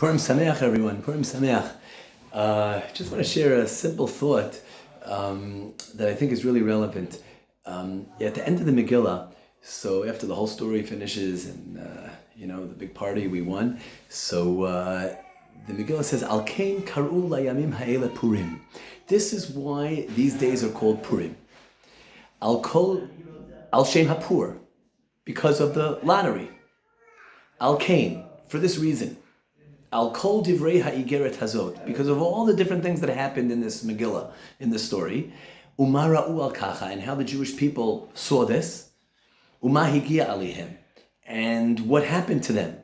Purim Sameach, everyone. Purim Sameach. Just want to share a simple thought that I think is really relevant. At the end of the Megillah, so after the whole story finishes and the big party we won, so the Megillah says, Al kain karu layamim ha'ela Purim. This is why these days are called Purim. Al shem hapur, because of the lottery. Al kain, for this reason. Al kol divrei ha'igeret hazot, because of all the different things that happened in this Megillah, in this story. Umara'u al kacha, and how the Jewish people saw this. Uma higia alihem, and what happened to them.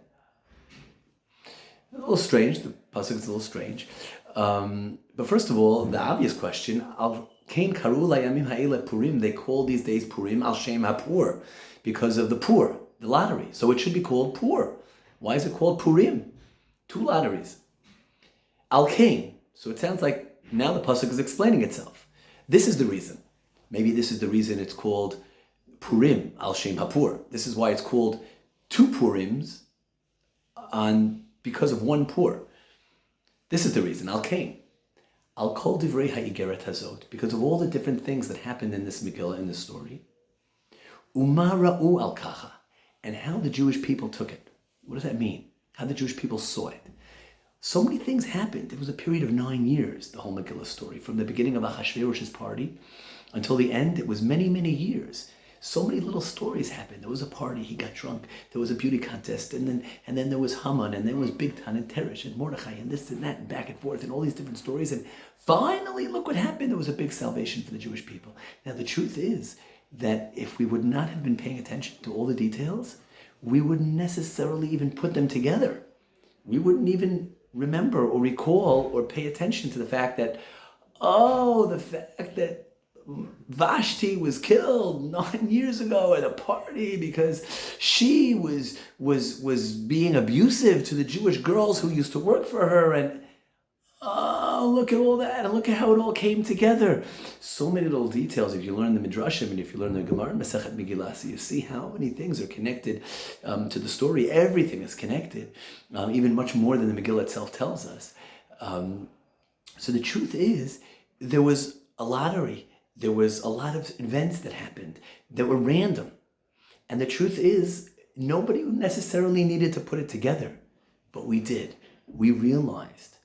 A little strange, the pasuk is a little strange. But first of all, the obvious question, al kain karu layamim ha'ela Purim, they call these days Purim al shem hapur, because of the poor, the lottery. So it should be called Pur. Why is it called Purim? 2 lotteries. Al kain. So it sounds like now the pasuk is explaining itself. This is the reason. Maybe this is the reason it's called Purim al shem hapur. This is why it's called 2 Purims because of 1 pur. This is the reason. Al kain. Al kol divrei ha'igeret hazot, because of all the different things that happened in this Megillah, in this story. Uma ra'u al kacha, and how the Jewish people took it. What does that mean? How the Jewish people saw it. So many things happened. It was a period of 9 years, the whole Megillah story. From the beginning of Achashverosh's party until the end, it was many, many years. So many little stories happened. There was a party, he got drunk. There was a beauty contest, and then there was Haman, and then there was Bigtan and Teresh and Mordechai, and this and that, and back and forth, and all these different stories. And finally, look what happened. There was a big salvation for the Jewish people. Now, the truth is that if we would not have been paying attention to all the details, we wouldn't necessarily even put them together. We wouldn't even remember or recall or pay attention to the fact that, the fact that Vashti was killed 9 years ago at a party because she was being abusive to the Jewish girls who used to work for her, and look at all that, and look at how it all came together. So many little details. If you learn the Midrashim and if you learn the Gemara and Masechet Megillah, so you see how many things are connected to the story. Everything is connected, even much more than the Megillah itself tells us. So the truth is, there was a lottery. There was a lot of events that happened that were random. And the truth is, nobody necessarily needed to put it together, but we did. We realized